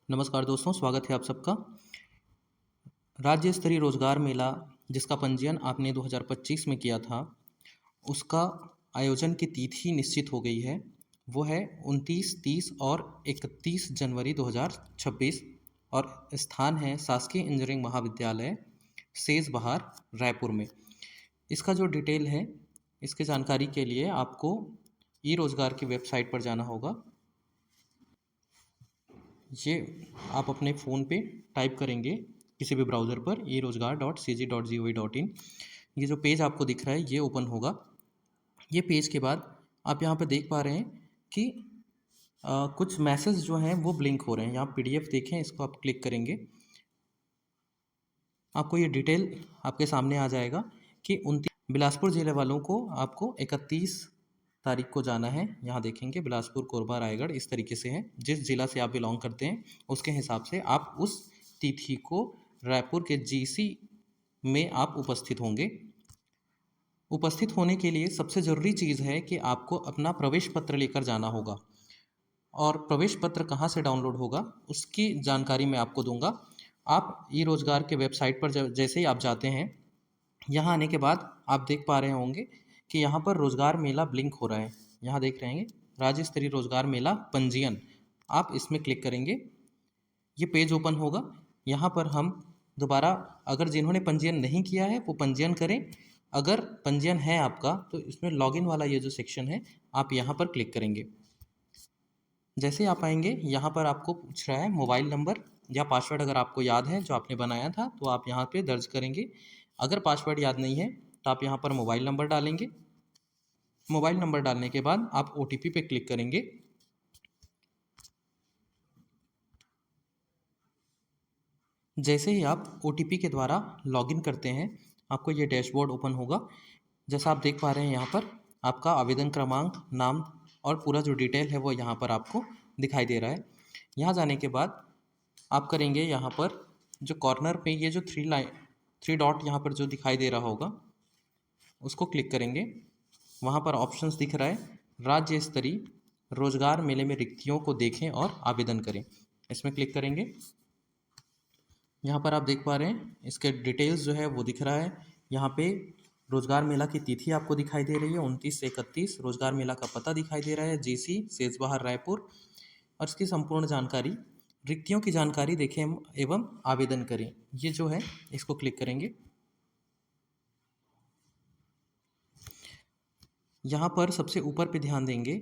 नमस्कार दोस्तों, स्वागत है आप सबका। राज्य स्तरीय रोजगार मेला जिसका पंजीयन आपने 2025 में किया था, उसका आयोजन की तिथि निश्चित हो गई है। वो है 29, 30 और 31 जनवरी 2026 और स्थान है शासकीय इंजीनियरिंग महाविद्यालय सेजबहार रायपुर में। इसका जो डिटेल है, इसकी जानकारी के लिए आपको ई रोजगार की वेबसाइट पर जाना होगा। ये आप अपने फ़ोन पे टाइप करेंगे किसी भी ब्राउज़र पर erozgar.cg.gov.in। ये जो पेज आपको दिख रहा है ये ओपन होगा। ये पेज के बाद आप यहाँ पे देख पा रहे हैं कि कुछ मैसेज जो हैं वो ब्लिंक हो रहे हैं। यहाँ पीडीएफ देखें, इसको आप क्लिक करेंगे, आपको ये डिटेल आपके सामने आ जाएगा कि 29 बिलासपुर ज़िले वालों को आपको 31 तारीख को जाना है। यहाँ देखेंगे बिलासपुर, कोरबा, रायगढ़ इस तरीके से है। जिस ज़िला से आप बिलोंग करते हैं उसके हिसाब से आप उस तिथि को रायपुर के जीसी में आप उपस्थित होंगे। उपस्थित होने के लिए सबसे ज़रूरी चीज़ है कि आपको अपना प्रवेश पत्र लेकर जाना होगा। और प्रवेश पत्र कहाँ से डाउनलोड होगा उसकी जानकारी मैं आपको दूंगा। आप ई रोजगार के वेबसाइट पर जैसे ही आप जाते हैं, यहाँ आने के बाद आप देख पा रहे होंगे कि यहाँ पर रोजगार मेला ब्लिंक हो रहा है। यहाँ देख रहे हैं राज्य स्तरीय रोजगार मेला पंजीयन, आप इसमें क्लिक करेंगे, ये पेज ओपन होगा। यहाँ पर हम दोबारा, अगर जिन्होंने पंजीयन नहीं किया है वो पंजीयन करें, अगर पंजीयन है आपका तो इसमें लॉगिन वाला ये जो सेक्शन है आप यहाँ पर क्लिक करेंगे। जैसे आप आएंगे यहाँ पर आपको पूछ रहा है मोबाइल नंबर या पासवर्ड, अगर आपको याद है जो आपने बनाया था तो आप यहाँ पे दर्ज करेंगे। अगर पासवर्ड याद नहीं है तो आप यहाँ पर मोबाइल नंबर डालेंगे। मोबाइल नंबर डालने के बाद आप ओटीपी पे क्लिक करेंगे। जैसे ही आप ओटीपी के द्वारा लॉगिन करते हैं आपको ये डैशबोर्ड ओपन होगा। जैसा आप देख पा रहे हैं यहाँ पर आपका आवेदन क्रमांक, नाम और पूरा जो डिटेल है वो यहाँ पर आपको दिखाई दे रहा है। यहाँ जाने के बाद आप करेंगे, यहाँ पर जो कॉर्नर पे ये जो थ्री डॉट यहाँ पर जो दिखाई दे रहा होगा उसको क्लिक करेंगे। वहाँ पर ऑप्शंस दिख रहा है, राज्य स्तरीय रोजगार मेले में रिक्तियों को देखें और आवेदन करें, इसमें क्लिक करेंगे। यहाँ पर आप देख पा रहे हैं इसके डिटेल्स जो है वो दिख रहा है। यहाँ पे रोजगार मेला की तिथि आपको दिखाई दे रही है 29 से 31। रोजगार मेला का पता दिखाई दे रहा है जीसी सेजबहार रायपुर, और इसकी संपूर्ण जानकारी, रिक्तियों की जानकारी देखें एवं आवेदन करें, ये जो है इसको क्लिक करेंगे। यहाँ पर सबसे ऊपर पे ध्यान देंगे,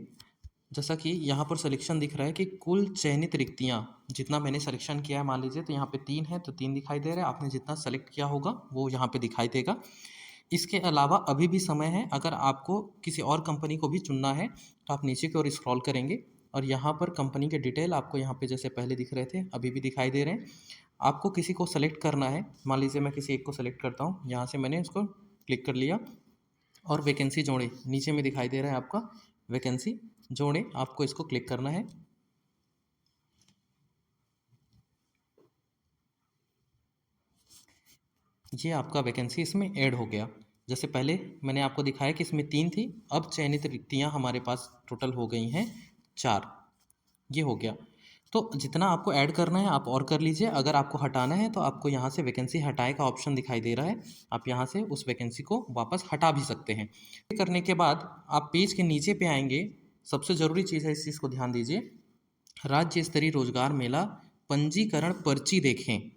जैसा कि यहाँ पर सिलेक्शन दिख रहा है कि कुल चयनित रिक्तियाँ, जितना मैंने सिलेक्शन किया है मान लीजिए तो यहाँ पे 3 है तो 3 दिखाई दे रहा है। आपने जितना सेलेक्ट किया होगा वो यहाँ पे दिखाई देगा। इसके अलावा अभी भी समय है, अगर आपको किसी और कंपनी को भी चुनना है तो आप नीचे की ओर स्क्रॉल करेंगे और यहाँ पर कंपनी के डिटेल आपको यहाँ पे जैसे पहले दिख रहे थे अभी भी दिखाई दे रहे हैं। आपको किसी को सेलेक्ट करना है, मान लीजिए मैं किसी एक को सेलेक्ट करता हूँ, यहाँ से मैंने उसको क्लिक कर लिया और वैकेंसी जोड़े नीचे में दिखाई दे रहा है आपका, वैकेंसी जोड़े, आपको इसको क्लिक करना है। ये आपका वैकेंसी इसमें ऐड हो गया। जैसे पहले मैंने आपको दिखाया कि इसमें 3 थी, अब चयनित रिक्तियाँ हमारे पास टोटल हो गई हैं 4, ये हो गया। तो जितना आपको ऐड करना है आप और कर लीजिए। अगर आपको हटाना है तो आपको यहाँ से वैकेंसी हटाए का ऑप्शन दिखाई दे रहा है, आप यहाँ से उस वैकेंसी को वापस हटा भी सकते हैं। करने के बाद आप पेज के नीचे पे आएंगे, सबसे ज़रूरी चीज़ है, इस चीज़ को ध्यान दीजिए, राज्य स्तरीय रोजगार मेला पंजीकरण पर्ची देखें,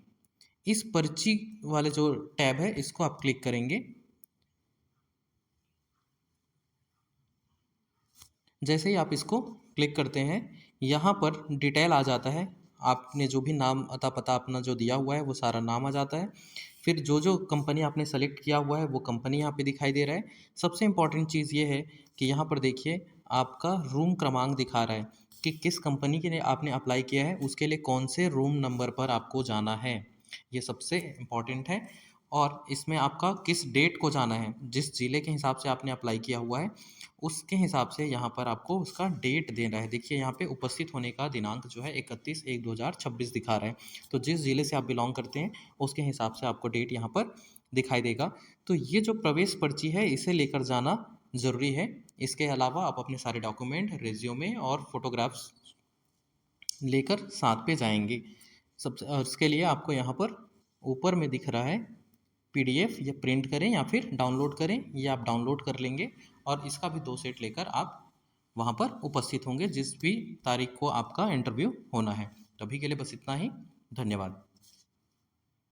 इस पर्ची वाले जो टैब है इसको आप क्लिक करेंगे। जैसे ही आप इसको क्लिक करते हैं यहाँ पर डिटेल आ जाता है, आपने जो भी नाम, अता, पता अपना जो दिया हुआ है वो सारा नाम आ जाता है। फिर जो जो कंपनी आपने सेलेक्ट किया हुआ है वो कंपनी यहाँ पे दिखाई दे रहा है। सबसे इम्पॉर्टेंट चीज़ ये है कि यहाँ पर देखिए आपका रूम क्रमांक दिखा रहा है कि किस कंपनी के लिए आपने अप्लाई किया है, उसके लिए कौन से रूम नंबर पर आपको जाना है, ये सबसे इम्पॉर्टेंट है। और इसमें आपका किस डेट को जाना है, जिस ज़िले के हिसाब से आपने अप्लाई किया हुआ है उसके हिसाब से यहाँ पर आपको उसका डेट देना है। देखिए यहाँ पे उपस्थित होने का दिनांक जो है 31/1/2026 दिखा रहा है, तो जिस ज़िले से आप बिलोंग करते हैं उसके हिसाब से आपको डेट यहाँ पर दिखाई देगा। तो ये जो प्रवेश पर्ची है इसे लेकर जाना ज़रूरी है। इसके अलावा आप अपने सारे डॉक्यूमेंट, रेज्यूमे और फोटोग्राफ्स लेकर साथ पे जाएंगे। सबसे उसके लिए आपको यहाँ पर ऊपर में दिख रहा है PDF, या प्रिंट करें या फिर डाउनलोड करें, ये आप डाउनलोड कर लेंगे और इसका भी 2 सेट लेकर आप वहाँ पर उपस्थित होंगे जिस भी तारीख को आपका इंटरव्यू होना है। तो अभी के लिए बस इतना ही। धन्यवाद।